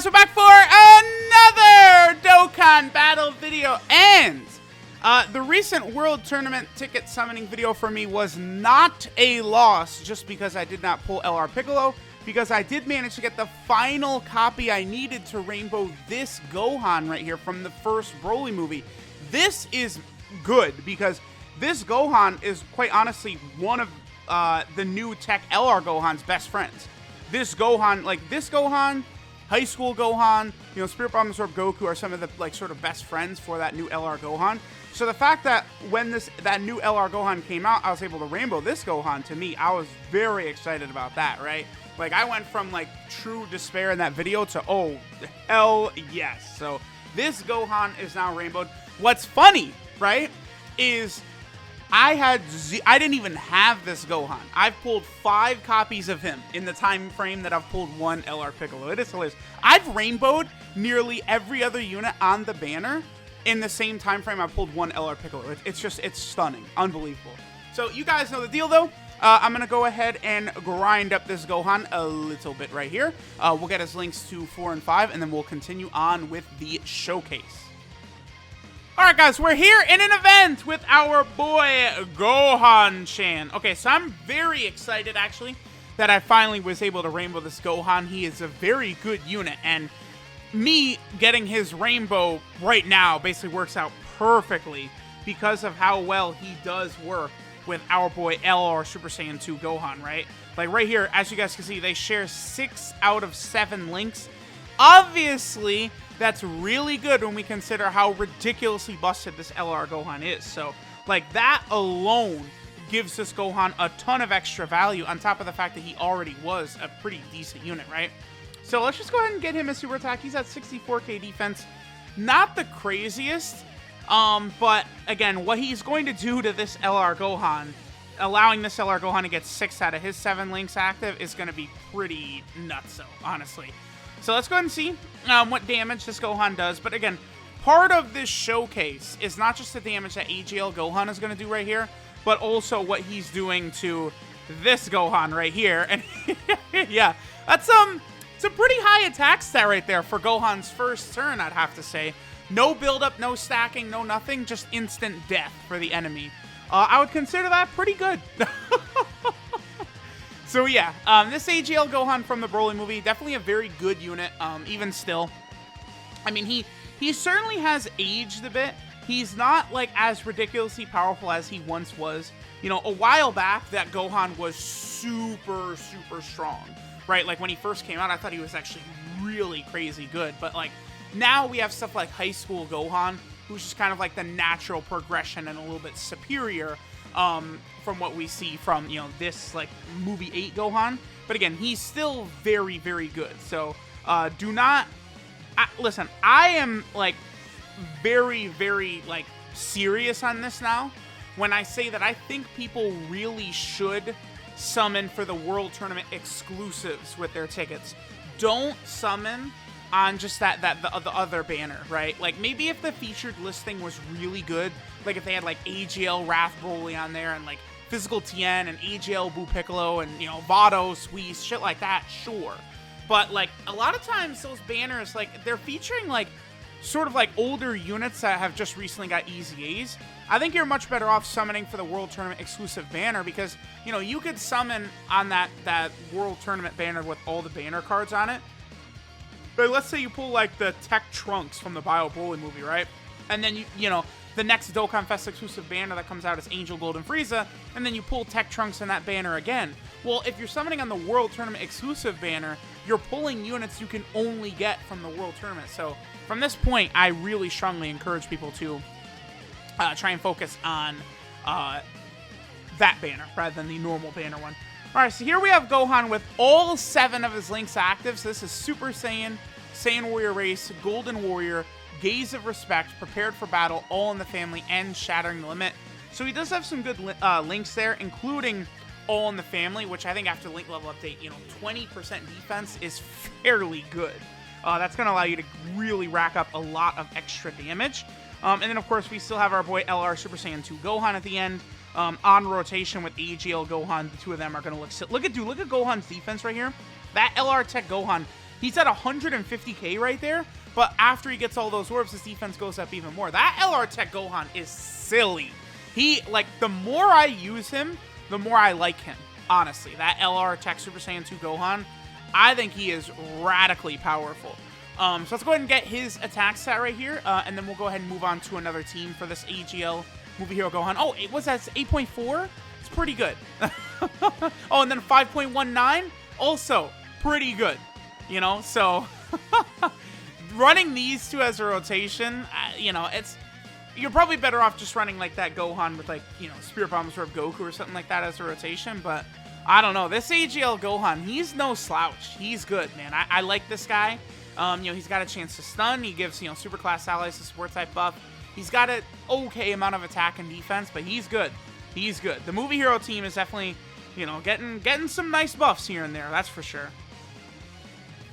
guys, we're back for another Dokkan battle video, and the recent World Tournament ticket summoning video for me was not a loss just because I did not pull LR Piccolo, because I did manage to get the final copy I needed to rainbow this Gohan right here from the first Broly movie. This is good because this Gohan is quite honestly one of the new tech LR Gohan's best friends. This Gohan, High School Gohan, you know, Spirit Bomb Absorb Goku are some of the sort of best friends for that new LR Gohan. So the fact that when that new LR Gohan came out, I was able to rainbow this Gohan, to me, I was very excited about that, right? Like, I went from true despair in that video to, oh, hell yes. So this Gohan is now rainbowed. What's funny, right, is I didn't even have this Gohan. I've pulled 5 copies of him in the time frame that I've pulled one LR Piccolo. It is hilarious. I've rainbowed nearly every other unit on the banner in the same time frame I pulled one LR Piccolo. It's stunning. Unbelievable. So you guys know the deal, though. I'm going to go ahead and grind up this Gohan a little bit right here. We'll get his links to 4 and 5, and then we'll continue on with the showcase. Alright guys, we're here in an event with our boy Gohan-chan. Okay, so I'm very excited actually that I finally was able to rainbow this Gohan. He is a very good unit, and me getting his rainbow right now basically works out perfectly because of how well he does work with our boy LR Super Saiyan 2 Gohan, right? Like right here, as you guys can see, they share 6 out of 7 links. Obviously, that's really good when we consider how ridiculously busted this LR Gohan is. So, like, that alone gives this Gohan a ton of extra value on top of the fact that he already was a pretty decent unit, right? So let's just go ahead and get him a super attack. He's at 64k defense. Not the craziest, but again, what he's going to do to this LR Gohan, allowing this LR Gohan to get 6 out of his 7 links active, is going to be pretty nutso, honestly. So let's go ahead and see what damage this Gohan does. But again, part of this showcase is not just the damage that AGL Gohan is going to do right here, but also what he's doing to this Gohan right here. And yeah, that's it's a pretty high attack stat right there for Gohan's first turn, I'd have to say. No build-up, no stacking, no nothing, just instant death for the enemy. I would consider that pretty good. So yeah, this AGL Gohan from the Broly movie, definitely a very good unit, even still. I mean, he certainly has aged a bit. He's not, as ridiculously powerful as he once was. You know, a while back, that Gohan was super, super strong, right? Like, when he first came out, I thought he was actually really crazy good. But, now we have stuff like High School Gohan, who's just kind of the natural progression and a little bit superior, from what we see from, you know, this, movie 8 Gohan. But again, he's still very, very good. So, do not... listen, I am, very, very, serious on this now when I say that I think people really should summon for the World Tournament exclusives with their tickets. Don't summon on just the other banner, right? Maybe if the featured listing was really good, if they had AGL Wrath Broly on there and Physical Tien and AGL Buu Piccolo and, you know, Vado, Suisse, shit like that, sure. But a lot of times those banners, they're featuring sort of older units that have just recently got easy A's. I think you're much better off summoning for the World Tournament exclusive banner because, you know, you could summon on that World Tournament banner with all the banner cards on it. But let's say you pull the Tech Trunks from the Bio Broly movie, right? And then you know, the next Dokkan Fest exclusive banner that comes out is Angel Golden Frieza, and then you pull Tech Trunks in that banner again. Well, if you're summoning on the World Tournament exclusive banner, you're pulling units you can only get from the World Tournament. So from this point, I really strongly encourage people to try and focus on that banner rather than the normal banner one. All right, so here we have Gohan with all 7 of his links active. So this is Super Saiyan, Saiyan Warrior Race, Golden Warrior, Gaze of Respect, Prepared for Battle, All in the Family, and Shattering the Limit. So he does have some good links there, including All in the Family, which I think after link level update, you know, 20% defense is fairly good. That's going to allow you to really rack up a lot of extra damage. And then, of course, we still have our boy LR Super Saiyan 2 Gohan at the end. On rotation with AGL Gohan, the two of them are going to look at Gohan's defense right here. That LR Tech Gohan He's at 150k right there, but after he gets all those orbs, his defense goes up even more. That LR Tech Gohan is silly. He, like, the more I use him, the more I like him, honestly. That LR Tech Super Saiyan 2 Gohan, I think he is radically powerful. So let's go ahead and get his attack stat right here, and then we'll go ahead and move on to another team for this AGL Movie Hero Gohan. Oh, it was at 8.4? It's pretty good. Oh, and then 5.19? Also pretty good. You know, so running these two as a rotation, you know, you're probably better off just running like that Gohan with, like, you know, Spirit Bomb Absorb Goku or something like that as a rotation, but I don't know. This AGL Gohan, he's no slouch. He's good, man. I like this guy. You know, he's got a chance to stun. He gives, you know, super class allies a support type buff. He's got an okay amount of attack and defense, but he's good. He's good. The Movie Hero team is definitely, you know, getting some nice buffs here and there. That's for sure.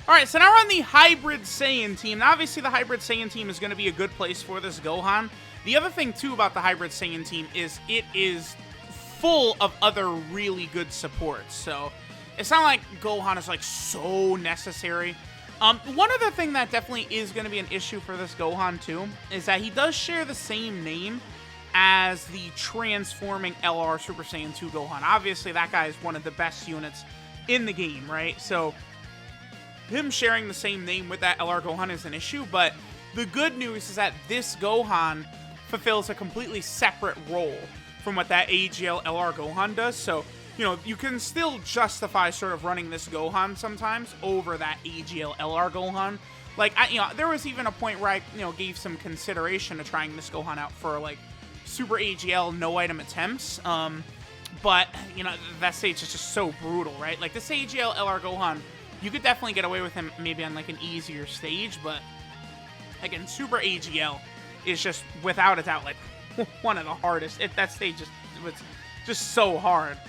All right, so now we're on the Hybrid Saiyan team. Now, obviously, the Hybrid Saiyan team is going to be a good place for this Gohan. The other thing, too, about the Hybrid Saiyan team is it is full of other really good supports. So it's not like Gohan is, like, so necessary. One other thing that definitely is going to be an issue for this Gohan, too, is that he does share the same name as the transforming LR Super Saiyan 2 Gohan. Obviously, that guy is one of the best units in the game, right? So him sharing the same name with that LR Gohan is an issue, but the good news is that this Gohan fulfills a completely separate role from what that AGL LR Gohan does. So, you know, you can still justify sort of running this Gohan sometimes over that AGL LR Gohan. Like, you know, there was even a point where I, you know, gave some consideration to trying this Gohan out for, like, Super AGL no item attempts. But, you know, that stage is just so brutal, right? Like, this AGL LR Gohan, you could definitely get away with him maybe on, like, an easier stage, but, again, Super AGL is just, without a doubt, like, one of the hardest. That stage was just so hard.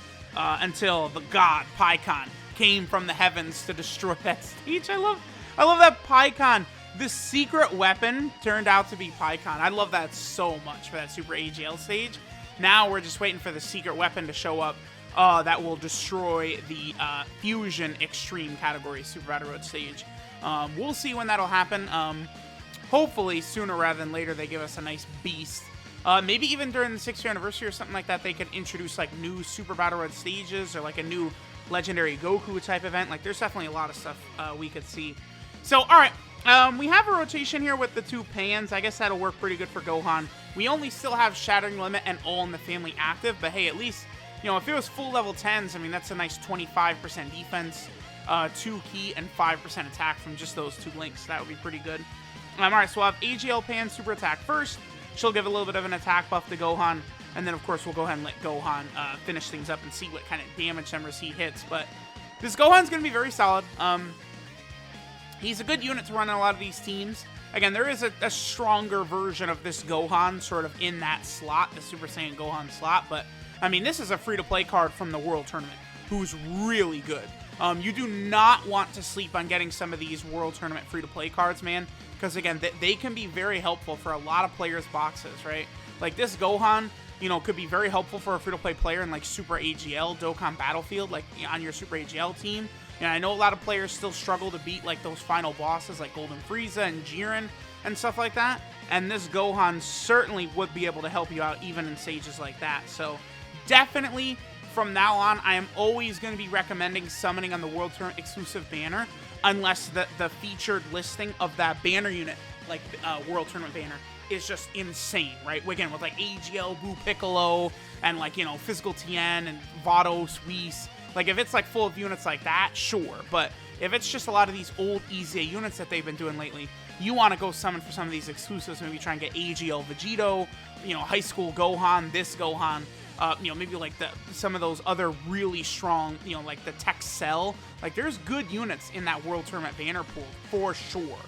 Until the god Pycon came from the heavens to destroy that stage. I love that Pycon. The secret weapon turned out to be Pycon. I love that so much for that Super AGL stage. Now we're just waiting for the secret weapon to show up that will destroy the Fusion Extreme category Super Battle Road stage. We'll see when that'll happen. Hopefully sooner rather than later they give us a nice beast. Maybe even during the 6th year anniversary or something like that, they could introduce, like, new Super Battle Road stages or, like, a new Legendary Goku type event. Like, there's definitely a lot of stuff we could see. So, all right, we have a rotation here with the two Pans. I guess that'll work pretty good for Gohan. We only still have Shattering Limit and All in the Family active, but hey, at least, you know, if it was full level 10s, I mean, that's a nice 25% defense, 2 key, and 5% attack from just those two links. That would be pretty good. All right, so we'll have AGL Pan Super Attack first. She'll give a little bit of an attack buff to Gohan, and then, of course, we'll go ahead and let Gohan finish things up and see what kind of damage numbers he hits. But this Gohan's going to be very solid. He's a good unit to run in a lot of these teams. Again, there is a stronger version of this Gohan sort of in that slot, the Super Saiyan Gohan slot. But, I mean, this is a free-to-play card from the World Tournament, who's really good. You do not want to sleep on getting some of these World Tournament free-to-play cards, man. Because, again, they can be very helpful for a lot of players' boxes, right? Like, this Gohan, you know, could be very helpful for a free-to-play player in, like, Super AGL, Dokkan Battlefield, like, on your Super AGL team. And I know a lot of players still struggle to beat, like, those final bosses, like Golden Frieza and Jiren and stuff like that. And this Gohan certainly would be able to help you out even in stages like that. So, definitely, from now on, I am always going to be recommending summoning on the World Tournament exclusive banner, unless the featured listing of that banner unit, like World Tournament banner, is just insane, right? Again, with, like, AGL, Buu Piccolo, and, like, you know, Physical Tien, and Vados, Whis. Like, if it's, like, full of units like that, sure. But if it's just a lot of these old EZA units that they've been doing lately, you want to go summon for some of these exclusives, maybe try and get AGL Vegito, you know, High School Gohan, this Gohan, you know, maybe like some of those other really strong, you know, like the Tech Cell. Like, there's good units in that World Tournament banner pool for sure.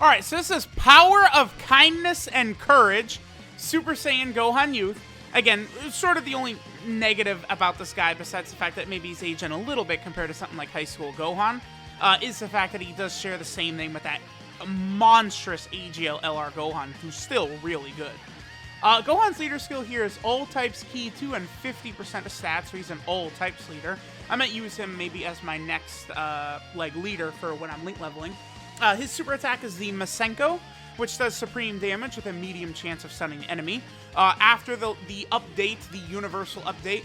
All right, so this is Power of Kindness and Courage, Super Saiyan Gohan Youth. Again, sort of the only negative about this guy, besides the fact that maybe he's aging a little bit compared to something like High School Gohan, is the fact that he does share the same name with that monstrous AGL LR Gohan, who's still really good. Gohan's leader skill here is all types key 2 and 50% of stats, so he's an all types leader. I might use him maybe as my next, like, leader for when I'm link leveling. His super attack is the Masenko, which does supreme damage with a medium chance of stunning enemy. After the update, the universal update,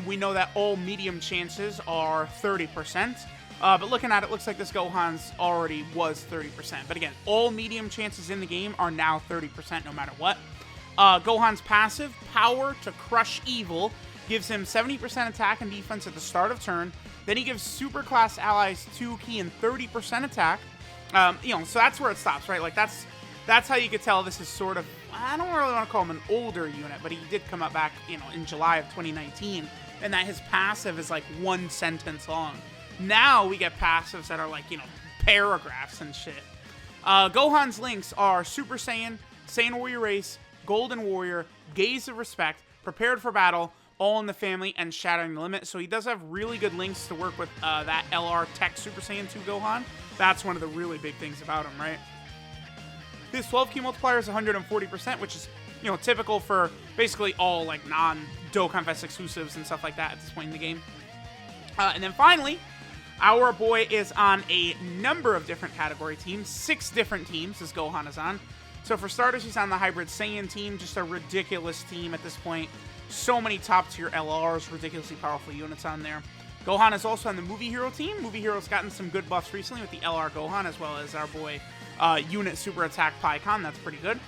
we know that all medium chances are 30%. But looking at it, looks like this Gohan's already was 30%. But again, all medium chances in the game are now 30% no matter what. Gohan's passive, Power to Crush Evil, gives him 70% attack and defense at the start of turn. Then he gives super class allies 2 ki and 30% attack. You know, so that's where it stops, right? Like, that's how you could tell this is sort of, I don't really want to call him an older unit, but he did come up back, you know, in July of 2019, and that his passive is like 1 sentence long. Now we get passives that are like, you know, paragraphs and shit. Gohan's links are Super Saiyan, Saiyan Warrior Race, Golden Warrior, Gaze of Respect, Prepared for Battle, All in the Family, and Shattering the Limit. So he does have really good links to work with that LR Tech Super Saiyan 2 Gohan. That's one of the really big things about him, right? His 12 ki multiplier is 140%, which is, you know, typical for basically all, like, non-Dokkan Fest exclusives and stuff like that at this point in the game. And then finally, our boy is on a number of different category teams. 6 different teams this Gohan is on. So for starters, he's on the Hybrid Saiyan team, just a ridiculous team at this point. So many top-tier LRs, ridiculously powerful units on there. Gohan is also on the Movie Hero team. Movie Hero's gotten some good buffs recently with the LR Gohan, as well as our boy Unit Super Attack Pikkon. That's pretty good.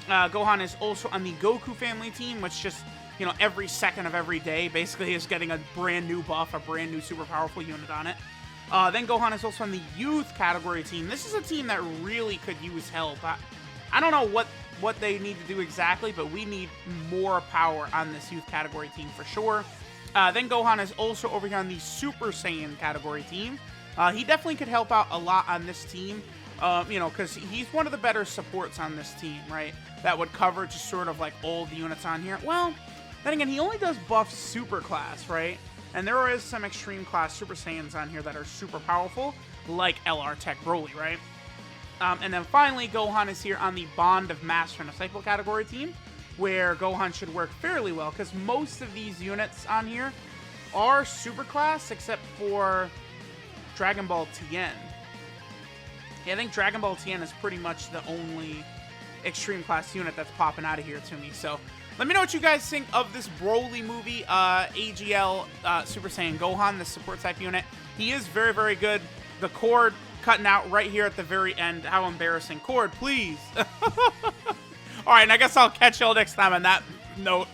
Gohan is also on the Goku family team, which just, you know, every second of every day basically is getting a brand new buff, a brand new super powerful unit on it. Then Gohan is also on the Youth category team. This is a team that really could use help. I don't know what they need to do exactly, but we need more power on this Youth category team for sure. Then Gohan is also over here on the Super Saiyan category team. He definitely could help out a lot on this team, you know, because he's one of the better supports on this team, right? That would cover just sort of like all the units on here. Well, then again, he only does buff super class, right? And there is some extreme class Super Saiyans on here that are super powerful, like LR Tech Broly, right? And then finally, Gohan is here on the Bond of Master and Disciple category team, where Gohan should work fairly well, because most of these units on here are super class, except for Dragon Ball Tien. Yeah, I think Dragon Ball Tien is pretty much the only extreme class unit that's popping out of here to me. So let me know what you guys think of this Broly movie, AGL Super Saiyan Gohan, the support type unit. He is very, very good. The cord cutting out right here at the very end. How embarrassing. Cord, please. All right, and I guess I'll catch y'all next time on that note.